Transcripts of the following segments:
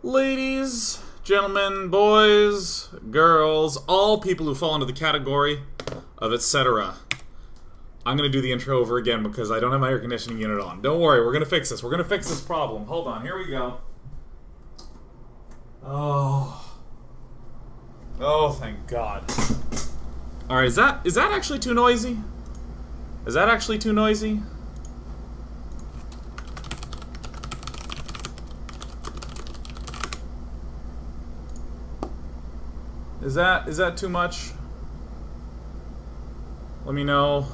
Ladies, gentlemen, boys, girls, all people who fall into the category of etc. I'm going to do the intro over again because I don't have my air conditioning unit on. Don't worry, we're going to fix this. We're going to fix this problem. Hold on, here we go. Oh, thank God. Alright, is that actually too noisy? Is that actually too noisy? Is that too much? Let me know.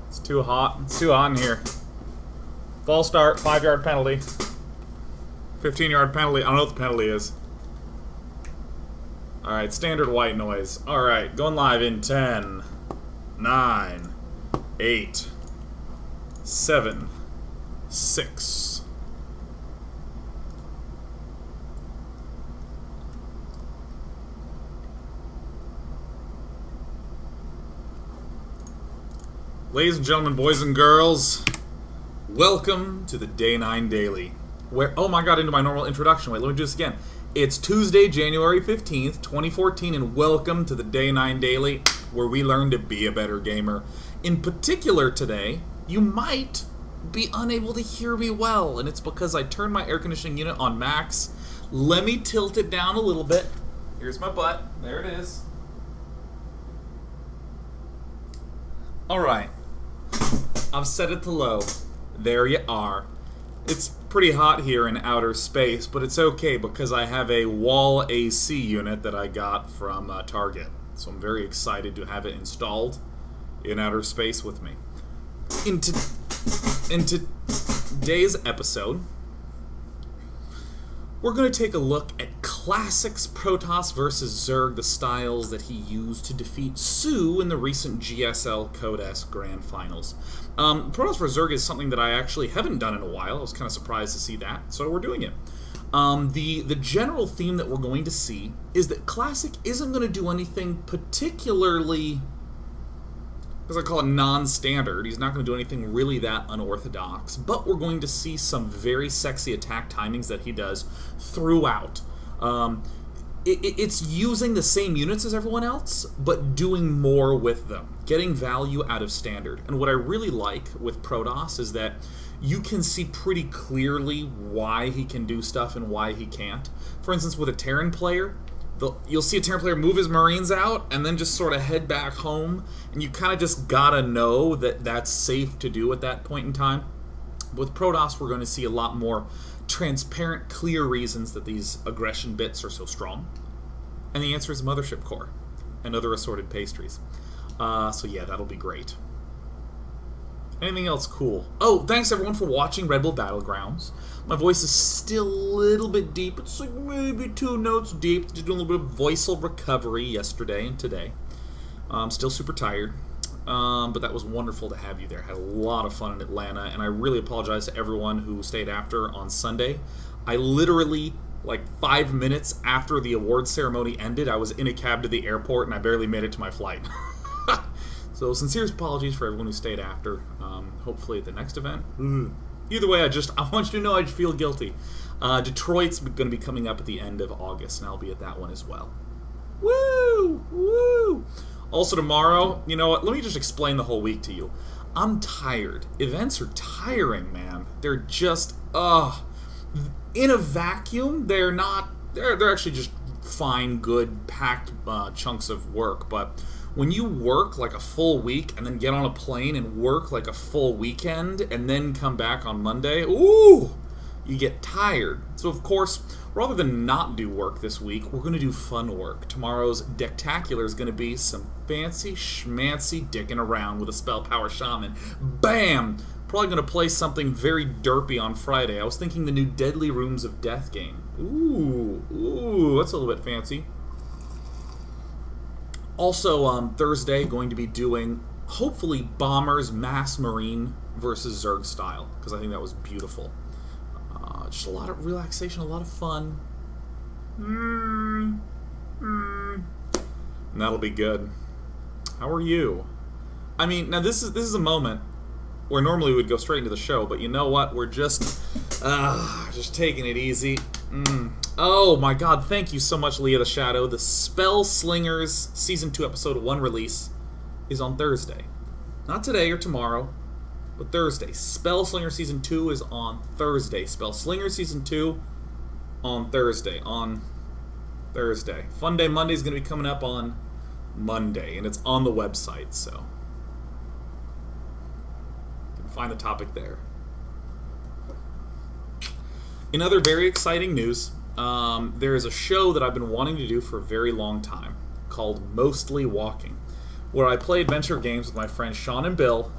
It's too hot. It's too hot in here. False start, 5-yard penalty. 15-yard penalty. I don't know what the penalty is. Alright, standard white noise. Alright, going live in 10, 9, 8, 7, 6. Ladies and gentlemen, boys and girls, welcome to the Day 9 Daily. Where, oh my God, into my normal introduction. Wait, let me do this again. It's Tuesday, January 15th, 2014, and welcome to the Day 9 Daily, where we learn to be a better gamer. In particular today, you might be unable to hear me well, and it's because I turned my air conditioning unit on max. Let me tilt it down a little bit. Here's my butt. There it is. Alright. I've set it to low. There you are. It's pretty hot here in outer space, but it's okay because I have a wall AC unit that I got from Target. So I'm very excited to have it installed in outer space with me. In today's episode, we're going to take a look at Classics Protoss versus Zerg, the styles that he used to defeat SoO in the recent GSL Code S Grand Finals. Protoss vs Zerg is something that I actually haven't done in a while. I was kind of surprised to see that, so we're doing it. The general theme that we're going to see is that Classic isn't going to do anything particularly, as I call it, non-standard. He's not going to do anything really that unorthodox, but we're going to see some very sexy attack timings that he does throughout. It's using the same units as everyone else, but doing more with them, getting value out of standard. And what I really like with Protoss is that you can see pretty clearly why he can do stuff and why he can't. For instance, with a Terran player, you'll see a Terran player move his Marines out and then just sort of head back home, and you kind of just gotta know that that's safe to do at that point in time. With Protoss, we're going to see a lot more transparent, clear reasons that these aggression bits are so strong. And the answer is Mothership Core and other assorted pastries. So yeah, that'll be great. Anything else cool? Oh, thanks everyone for watching Red Bull Battlegrounds. My voice is still a little bit deep. It's like maybe 2 notes deep. Just doing a little bit of voical recovery yesterday and today. I'm still super tired. But that was wonderful to have you there. Had a lot of fun in Atlanta, and I really apologize to everyone who stayed after on Sunday. I literally, like 5 minutes after the award ceremony ended, I was in a cab to the airport, and I barely made it to my flight. So sincere apologies for everyone who stayed after. Hopefully at the next event. Either way, I want you to know I feel guilty. Detroit's going to be coming up at the end of August, and I'll be at that one as well. Woo! Woo! Also tomorrow, you know what, let me just explain the whole week to you. I'm tired. Events are tiring, man. They're just, in a vacuum, they're actually just fine, good, packed chunks of work, but when you work like a full week and then get on a plane and work like a full weekend and then come back on Monday, ooh, you get tired. So of course, rather than not do work this week, we're going to do fun work. Tomorrow's Decktacular is going to be some fancy schmancy dicking around with a Spell Power Shaman. Bam! Probably going to play something very derpy on Friday. I was thinking the new Deadly Rooms of Death game. Ooh, that's a little bit fancy. Also, Thursday, going to be doing, hopefully, Bombers Mass Marine versus Zerg style, because I think that was beautiful. Just a lot of relaxation, a lot of fun. And that'll be good. How are you? I mean, now this is a moment where normally we'd go straight into the show, but you know what? We're just taking it easy. Oh my god, thank you so much, Leah the Shadow. The Spell Slingers Season 2 Episode 1 release is on Thursday. Not today or tomorrow, but Thursday. Spell Slinger Season 2 is on Thursday. Spell Slinger Season 2 on Thursday. Fun Day Monday is going to be coming up on Monday, and it's on the website, so you can find the topic there. In other very exciting news, there is a show that I've been wanting to do for a very long time called Mostly Walking, where I play adventure games with my friends Sean and Bill,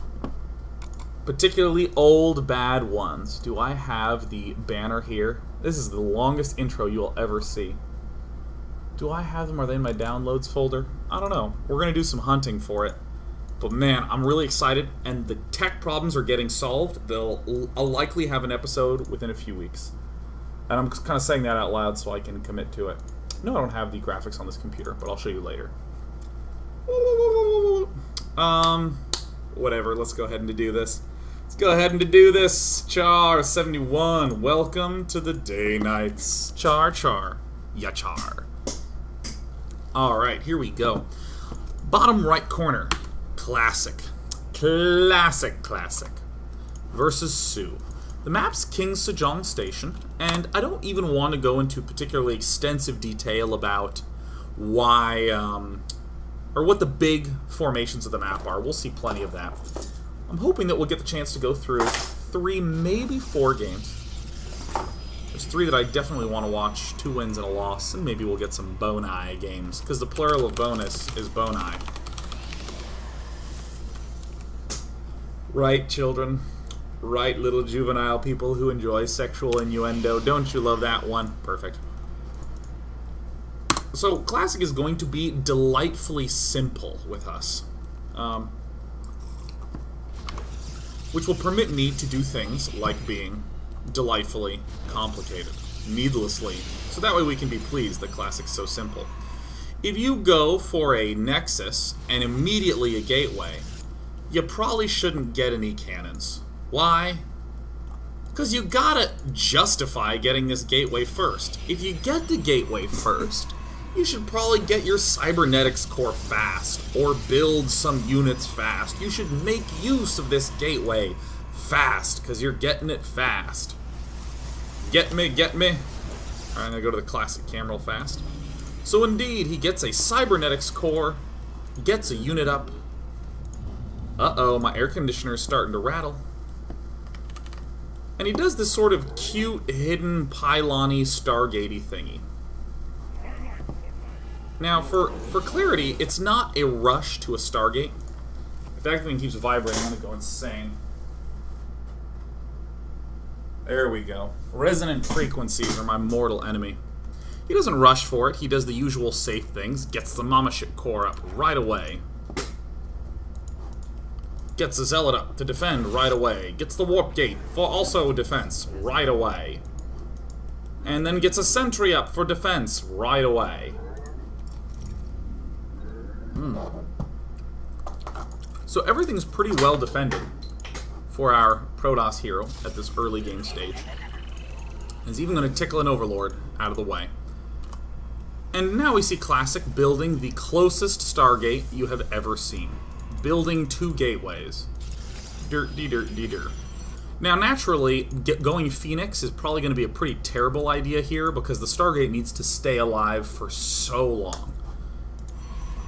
particularly old bad ones. Do I have the banner here? This is the longest intro you'll ever see. Do I have them? Are they in my downloads folder? I don't know. We're going to do some hunting for it. But man, I'm really excited, and the tech problems are getting solved. I'll likely have an episode within a few weeks. And I'm kind of saying that out loud so I can commit to it. No, I don't have the graphics on this computer, but I'll show you later. Whatever, let's go ahead and do this. Let's go ahead and do this. Char71, welcome to the day nights. Char. Yachar. Alright, here we go. Bottom right corner. Classic. Versus SoO. The map's King Sejong Station, and I don't even want to go into particularly extensive detail about why, or what the big formations of the map are. We'll see plenty of that. I'm hoping that we'll get the chance to go through 3, maybe 4 games. There's 3 that I definitely want to watch, 2 wins and a loss, and maybe we'll get some Bone-Eye games, because the plural of bonus is Bone-Eye. Right, children? Right, little juvenile people who enjoy sexual innuendo. Don't you love that one? Perfect. So, Classic is going to be delightfully simple with us. Which will permit me to do things like being delightfully complicated. Needlessly. So that way we can be pleased that Classic's so simple. If you go for a Nexus and immediately a Gateway, you probably shouldn't get any cannons. Why? Because you gotta justify getting this Gateway first. If you get the Gateway first, you should probably get your Cybernetics core fast, or build some units fast. You should make use of this Gateway fast, because you're getting it fast. Get me? Alright, I'm gonna go to the Classic cam real fast. So indeed, he gets a Cybernetics core, gets a unit up. Uh-oh, my air conditioner is starting to rattle. And he does this sort of cute, hidden, pylon-y, Stargate-y thingy. Now, for clarity, it's not a rush to a Stargate. If that thing keeps vibrating, I'm gonna go insane. There we go. Resonant frequencies are my mortal enemy. He doesn't rush for it. He does the usual safe things. Gets the mothership core up right away. Gets the Zealot up to defend right away. Gets the Warp Gate for also defense right away. And then gets a Sentry up for defense right away. So everything's pretty well defended for our Protoss hero at this early game stage. He's even going to tickle an Overlord out of the way. And now we see Classic building the closest Stargate you have ever seen. Building 2 gateways. Dirt. Now, naturally, going Phoenix is probably going to be a pretty terrible idea here because the Stargate needs to stay alive for so long.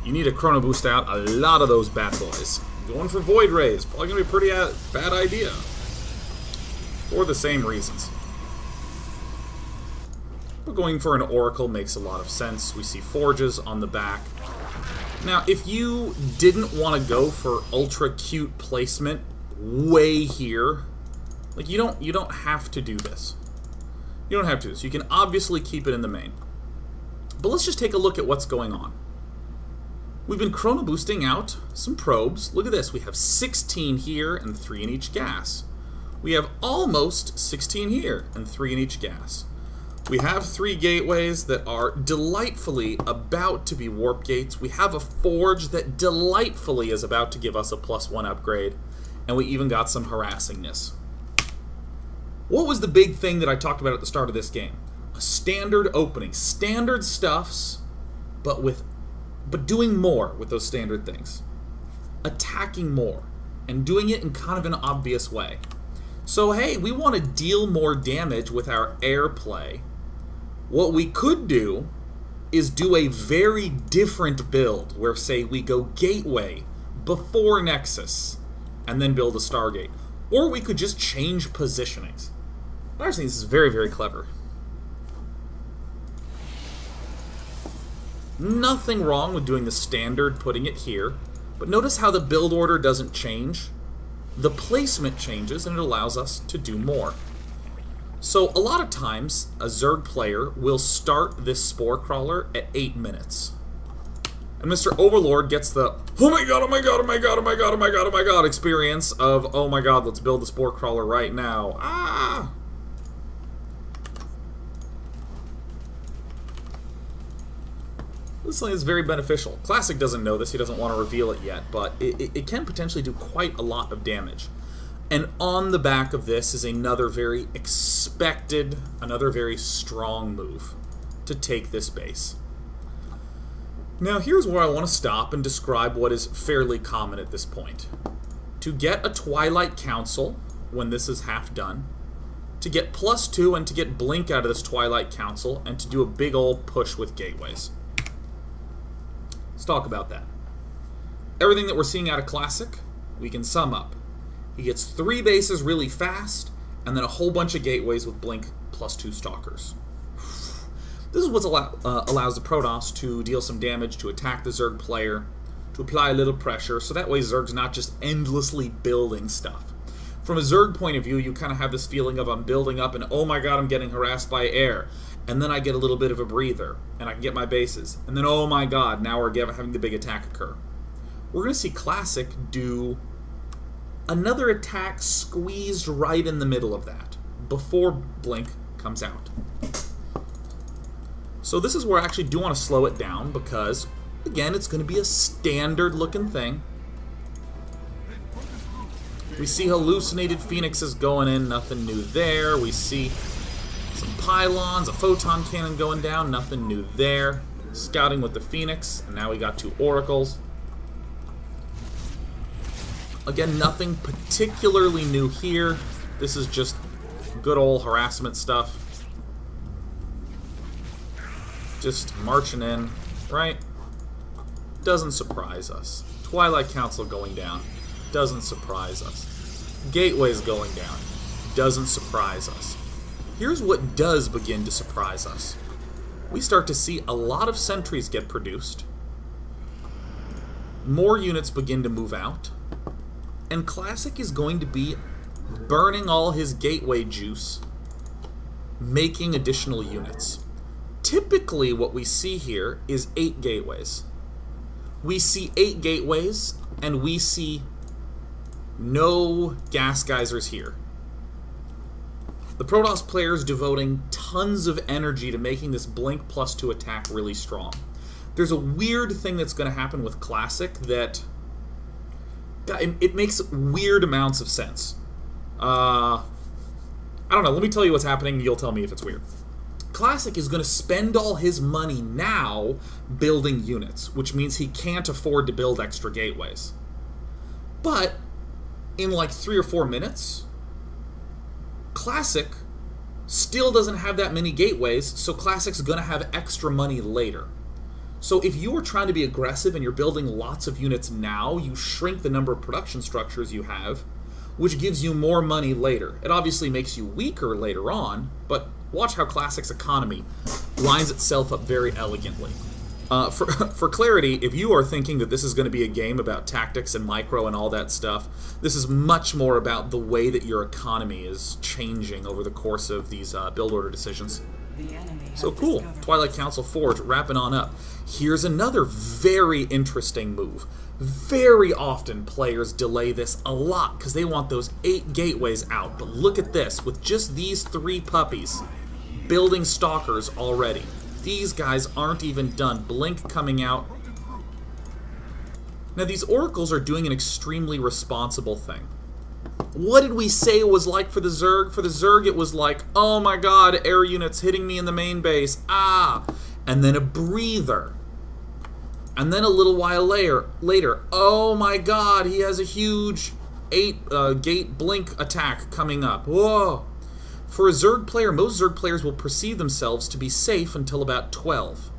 You need to chrono boost out a lot of those bad boys. Going for Void Rays, probably going to be a pretty bad idea. For the same reasons. But going for an Oracle makes a lot of sense. We see Forges on the back. Now, if you didn't want to go for ultra cute placement way here, like you don't have to do this. You don't have to do this. You can obviously keep it in the main. But let's just take a look at what's going on. We've been chrono boosting out some probes. Look at this. We have 16 here and 3 in each gas. We have almost 16 here and 3 in each gas. We have 3 gateways that are delightfully about to be warp gates. We have a forge that delightfully is about to give us a +1 upgrade. And we even got some harassingness. What was the big thing that I talked about at the start of this game? A standard opening. Standard stuffs, but doing more with those standard things. Attacking more. And doing it in kind of an obvious way. So hey, we want to deal more damage with our air play. What we could do is do a very different build, where say we go Gateway before Nexus, and then build a Stargate. Or we could just change positionings. I actually think this is very, very clever. Nothing wrong with doing the standard, putting it here, but notice how the build order doesn't change. The placement changes, and it allows us to do more. So a lot of times, a Zerg player will start this Spore Crawler at 8 minutes. And Mr. Overlord gets the, oh my god, oh my god, oh my god, oh my god, oh my god, oh my god experience of, oh my god, let's build the Spore Crawler right now. Ah! This thing is very beneficial. Classic doesn't know this, he doesn't want to reveal it yet, but it can potentially do quite a lot of damage. And on the back of this is another very expected, another very strong move to take this base. Now here's where I want to stop and describe what is fairly common at this point. To get a Twilight Council, when this is half done, to get +2 and to get Blink out of this Twilight Council, and to do a big old push with gateways. Let's talk about that. Everything that we're seeing out of Classic, we can sum up. He gets 3 bases really fast, and then a whole bunch of gateways with Blink +2 Stalkers. This is what allows the Protoss to deal some damage, to attack the Zerg player, to apply a little pressure, so that way Zerg's not just endlessly building stuff. From a Zerg point of view, you kind of have this feeling of I'm building up and oh my god, I'm getting harassed by air. And then I get a little bit of a breather, and I can get my bases. And then, oh my god, now we're having the big attack occur. We're going to see Classic do another attack squeezed right in the middle of that, before Blink comes out. So this is where I actually do want to slow it down, because, again, it's going to be a standard-looking thing. We see hallucinated phoenixes going in, nothing new there. We see some pylons, a photon cannon going down, nothing new there. Scouting with the Phoenix, and now we got 2 oracles. Again, nothing particularly new here. This is just good old harassment stuff. Just marching in, right? Doesn't surprise us. Twilight Council going down. Doesn't surprise us. Gateways going down. Doesn't surprise us. Here's what does begin to surprise us. We start to see a lot of sentries get produced. More units begin to move out. And Classic is going to be burning all his gateway juice, making additional units. Typically what we see here is 8 gateways. We see 8 gateways, and we see no gas geysers here. The Protoss players devoting tons of energy to making this Blink +2 attack really strong. There's a weird thing that's going to happen with Classic that it makes weird amounts of sense. I don't know, let me tell you what's happening, you'll tell me if it's weird. Classic is going to spend all his money now building units, which means he can't afford to build extra gateways. But in like 3 or 4 minutes, Classic still doesn't have that many gateways, so Classic's going to have extra money later. So if you are trying to be aggressive and you're building lots of units now, you shrink the number of production structures you have, which gives you more money later. It obviously makes you weaker later on, but watch how Classic's economy lines itself up very elegantly. For clarity, if you are thinking that this is going to be a game about tactics and micro and all that stuff, this is much more about the way that your economy is changing over the course of these build order decisions. So cool. Twilight Council Forge wrapping on up. Here's another very interesting move. Very often players delay this a lot because they want those 8 gateways out. But look at this. With just these 3 puppies building stalkers already. These guys aren't even done. Blink coming out. Now these oracles are doing an extremely responsible thing. What did we say it was like for the Zerg? For the Zerg, it was like, oh my god, air units hitting me in the main base. Ah! And then a breather. And then a little while later, oh my god, he has a huge 8-gate blink attack coming up. Whoa! For a Zerg player, most Zerg players will perceive themselves to be safe until about 12.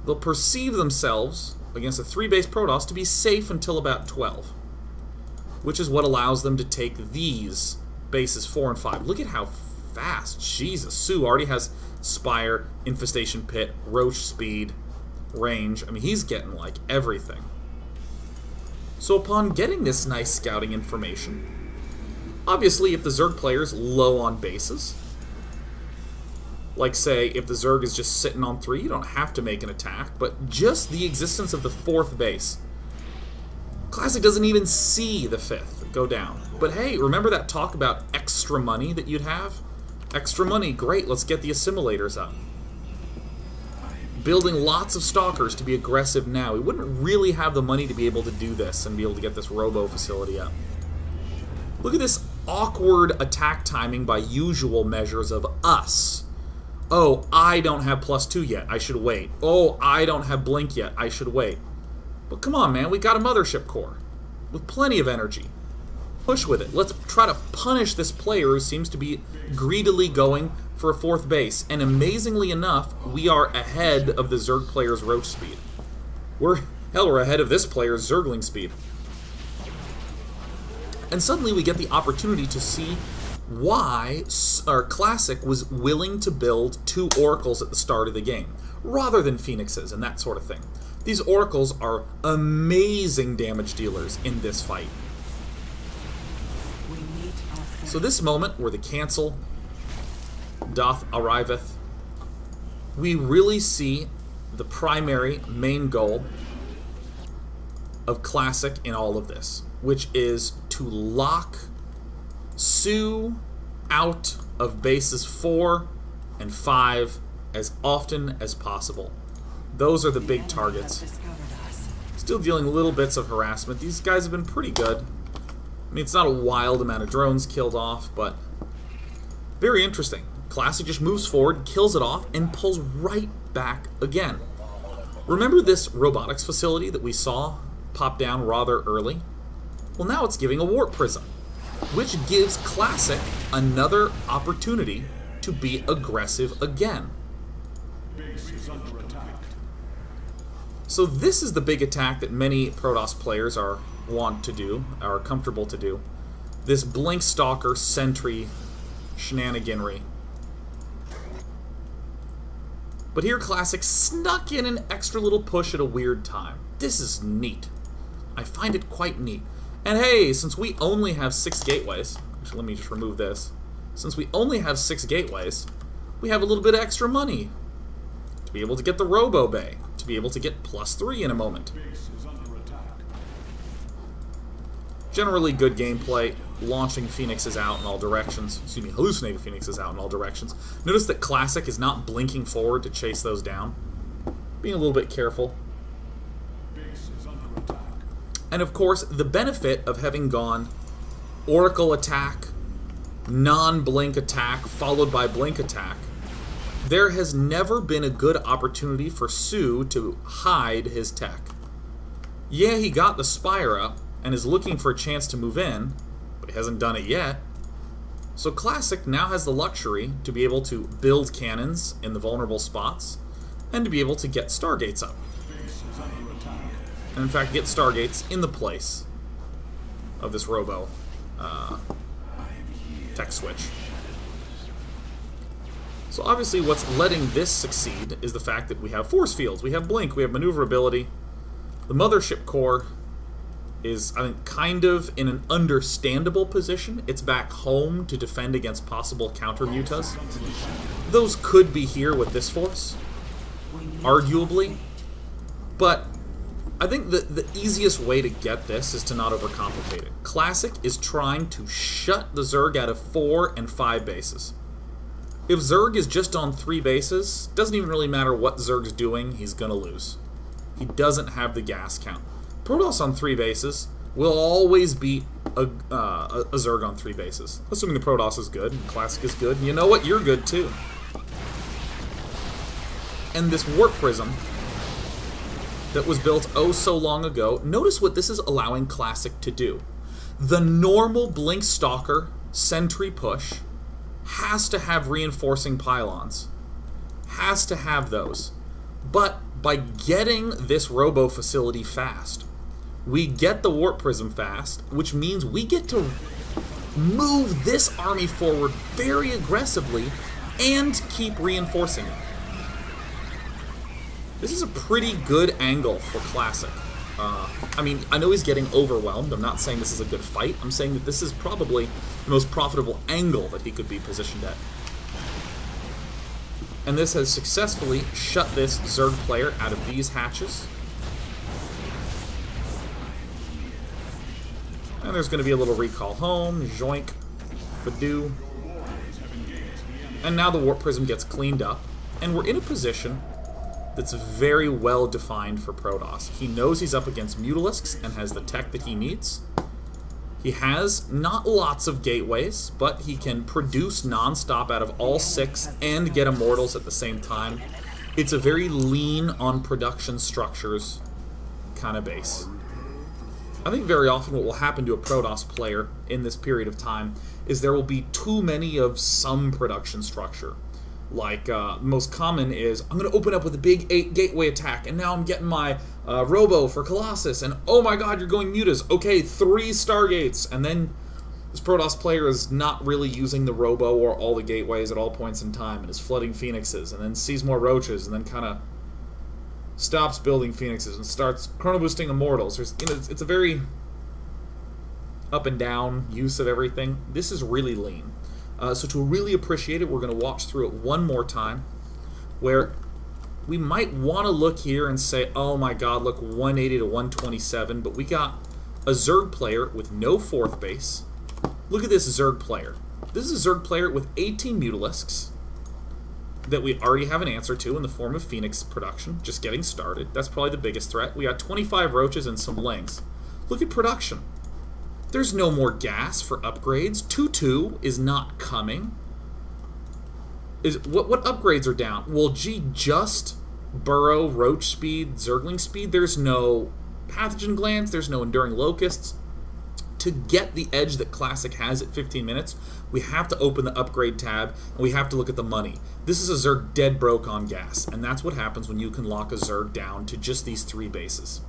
They'll perceive themselves, against a 3-base Protoss, to be safe until about 12. Which is what allows them to take these bases 4 and 5. Look at how fast. Jesus. SoO already has Spire, Infestation Pit, Roach Speed, range. I mean, he's getting, like, everything. So upon getting this nice scouting information, obviously if the Zerg player's low on bases, like, say, if the Zerg is just sitting on 3, you don't have to make an attack, but just the existence of the 4th base. Classic doesn't even see the 5th go down. But hey, remember that talk about extra money that you'd have? Extra money, great, let's get the assimilators up. Building lots of stalkers to be aggressive now. We wouldn't really have the money to be able to do this and be able to get this robo facility up. Look at this awkward attack timing by usual measures of us. Oh, I don't have +2 yet, I should wait. Oh, I don't have blink yet, I should wait. But come on, man, we got a mothership core with plenty of energy. Push with it. Let's try to punish this player who seems to be greedily going for a 4th base. And amazingly enough, we are ahead of the Zerg player's roach speed. We're ahead of this player's Zergling speed. And suddenly we get the opportunity to see why our Classic was willing to build 2 oracles at the start of the game, rather than phoenixes and that sort of thing. These oracles are amazing damage dealers in this fight. So this moment where the cancel doth arriveth, we really see the primary main goal of Classic in all of this, which is to lock SoO out of bases 4 and 5 as often as possible. Those are the big targets. Still dealing little bits of harassment. These guys have been pretty good. I mean, it's not a wild amount of drones killed off, but very interesting. Classic just moves forward, kills it off, and pulls right back again. Remember this robotics facility that we saw pop down rather early? Well, now it's giving a warp prism, which gives Classic another opportunity to be aggressive again. So this is the big attack that many Protoss players are comfortable to do. This Blink Stalker Sentry shenaniganry. But here Classic snuck in an extra little push at a weird time. This is neat. I find it quite neat. And hey, since we only have 6 gateways, actually let me just remove this. Since we only have 6 gateways, we have a little bit of extra money to be able to get the Robo Bay, to be able to get +3 in a moment. Generally good gameplay, launching Phoenixes out in all directions. Excuse me, hallucinating Phoenixes out in all directions. Notice that Classic is not blinking forward to chase those down. Being a little bit careful. And of course, the benefit of having gone Oracle attack, non-blink attack, followed by blink attack, there has never been a good opportunity for SoO to hide his tech. Yeah, he got the Spire up and is looking for a chance to move in, but he hasn't done it yet. So Classic now has the luxury to be able to build cannons in the vulnerable spots and to be able to get Stargates up. And in fact, get Stargates in the place of this Robo tech switch. So obviously what's letting this succeed is the fact that we have force fields, we have blink, we have maneuverability. The mothership core is, I think, kind of in an understandable position. It's back home to defend against possible counter-mutas. Those could be here with this force, arguably. But I think the easiest way to get this is to not overcomplicate it. Classic is trying to shut the Zerg out of 4 and 5 bases. If Zerg is just on 3 bases, doesn't even really matter what Zerg's doing, he's gonna lose. He doesn't have the gas count. Protoss on 3 bases, will always beat a Zerg on 3 bases. Assuming the Protoss is good, and Classic is good, and you know what? You're good too. And this Warp Prism that was built oh so long ago, notice what this is allowing Classic to do. The normal Blink Stalker Sentry push has to have reinforcing pylons. Has to have those. But by getting this Robo facility fast, we get the Warp Prism fast, which means we get to move this army forward very aggressively and keep reinforcing it. This is a pretty good angle for Classic. I mean, I know he's getting overwhelmed. I'm not saying this is a good fight. I'm saying that this is probably the most profitable angle that he could be positioned at. And this has successfully shut this Zerg player out of these hatches. And there's going to be a little recall home, joink, fadoo. And now the Warp Prism gets cleaned up, and we're in a position that's very well defined for Protoss. He knows he's up against Mutalisks and has the tech that he needs. He has not lots of gateways, but he can produce non-stop out of all 6 and get Immortals at the same time. It's a very lean on production structures kind of base. I think very often what will happen to a Protoss player in this period of time is there will be too many of some production structure. Like, most common is, I'm going to open up with a big 8 gateway attack, and now I'm getting my Robo for Colossus, and oh my god, you're going Mutas. Okay, 3 Stargates, and then this Protoss player is not really using the Robo or all the gateways at all points in time, and is flooding Phoenixes, and then sees more Roaches, and then kind of stops building Phoenixes and starts chrono boosting Immortals. There's, you know, it's a very up and down use of everything. This is really lean. So to really appreciate it, we're going to watch through it one more time, where we might want to look here and say, oh my god, look, 180 to 127, but we got a Zerg player with no 4th base. Look at this Zerg player. This is a Zerg player with 18 Mutalisks that we already have an answer to in the form of Phoenix production, just getting started. That's probably the biggest threat. We got 25 Roaches and some Lings. Look at production. There's no more gas for upgrades. 2-2 is not coming. What upgrades are down? Well, gee, just Burrow, Roach speed, Zergling speed. There's no Pathogen Glands. There's no Enduring Locusts. To get the edge that Classic has at 15 minutes, we have to open the upgrade tab, and we have to look at the money. This is a Zerg dead broke on gas, and that's what happens when you can lock a Zerg down to just these 3 bases.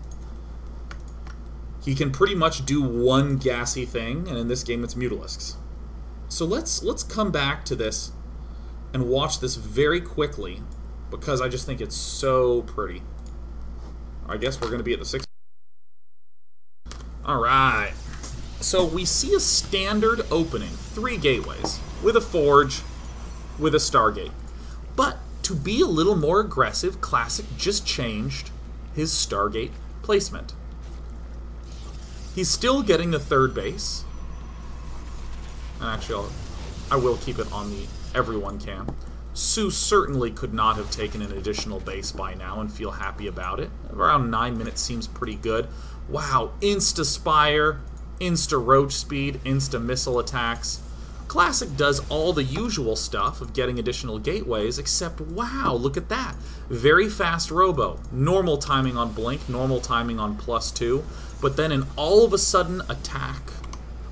He can pretty much do one gassy thing, and in this game it's Mutalisks. So let's come back to this and watch this very quickly, because I just think it's so pretty. I guess we're going to be at the 6. Alright. So we see a standard opening, 3 gateways, with a Forge, with a Stargate. But to be a little more aggressive, Classic just changed his Stargate placement. He's still getting the 3rd base. And actually, I will keep it on the everyone can. SoO certainly could not have taken an additional base by now and feel happy about it. Around 9 minutes seems pretty good. Wow, insta-spire, insta-roach speed, insta-missile attacks. Classic does all the usual stuff of getting additional gateways, except, wow, look at that. Very fast Robo. Normal timing on Blink, normal timing on +2, but then an all-of-a-sudden attack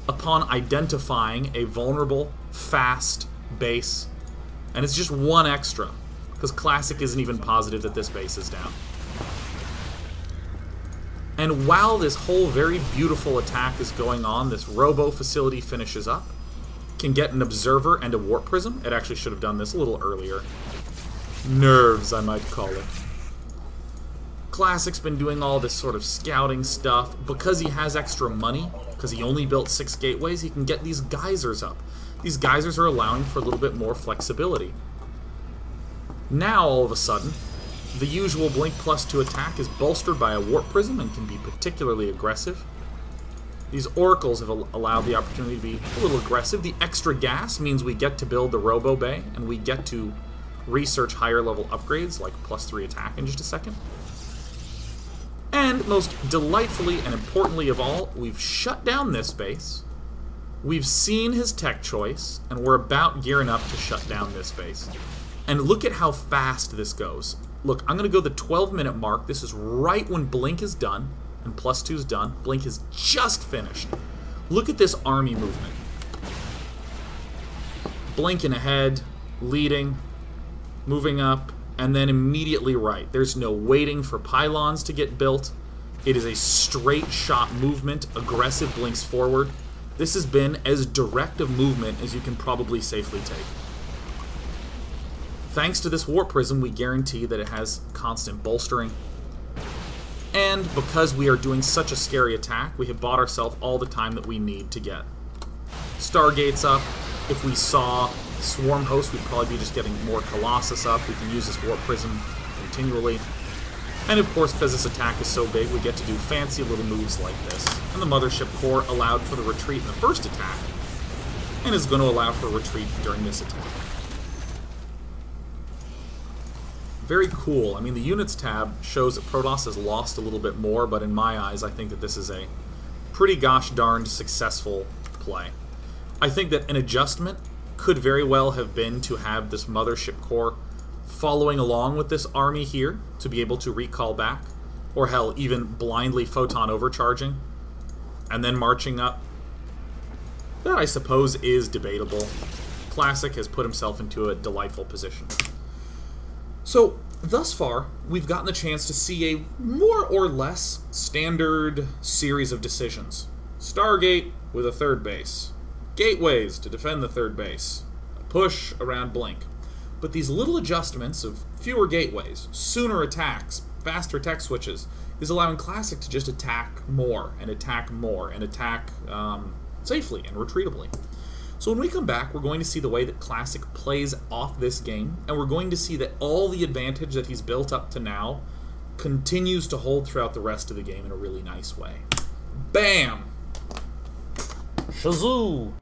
upon identifying a vulnerable, fast base. And it's just 1 extra, because Classic isn't even positive that this base is down. And while this whole very beautiful attack is going on, this Robo facility finishes up. Can get an Observer and a Warp Prism. It actually should have done this a little earlier. Nerves, I might call it. Classic's been doing all this sort of scouting stuff. Because he has extra money, because he only built 6 gateways, he can get these geysers up. These geysers are allowing for a little bit more flexibility. Now, all of a sudden, the usual Blink +2 attack is bolstered by a Warp Prism and can be particularly aggressive. These Oracles have allowed the opportunity to be a little aggressive. The extra gas means we get to build the Robo Bay, and we get to research higher level upgrades, like +3 attack in just a second. And most delightfully and importantly of all, we've shut down this base. We've seen his tech choice, and we're about gearing up to shut down this base. And look at how fast this goes. Look, I'm going to go the 12-minute mark. This is right when Blink is done, and +2 is done. Blink is just finished. Look at this army movement. Blinking ahead, leading, moving up, and then immediately right. There's no waiting for pylons to get built. It is a straight shot movement. Aggressive blinks forward. This has been as direct a movement as you can probably safely take. Thanks to this warp prism, we guarantee that it has constant bolstering. And because we are doing such a scary attack, we have bought ourselves all the time that we need to get Stargates up. If we saw Swarm Host, we'd probably be just getting more Colossus up. We can use this warp prism continually. And of course, because this attack is so big, we get to do fancy little moves like this. And the Mothership Core allowed for the retreat in the first attack, and is going to allow for a retreat during this attack. Very cool. I mean, the Units tab shows that Protoss has lost a little bit more, but in my eyes, I think that this is a pretty gosh darned successful play. I think that an adjustment could very well have been to have this Mothership Core following along with this army here to be able to recall back, or hell, even blindly photon overcharging and then marching up. That, I suppose, is debatable. Classic has put himself into a delightful position. So, thus far, we've gotten the chance to see a more or less standard series of decisions. Stargate with a third base. Gateways to defend the third base. A push around Blink. But these little adjustments of fewer gateways, sooner attacks, faster tech switches, is allowing Classic to just attack more, and attack more, and attack safely and retreatably. So when we come back, we're going to see the way that Classic plays off this game, and we're going to see that all the advantage that he's built up to now continues to hold throughout the rest of the game in a really nice way. Bam! Shazoo!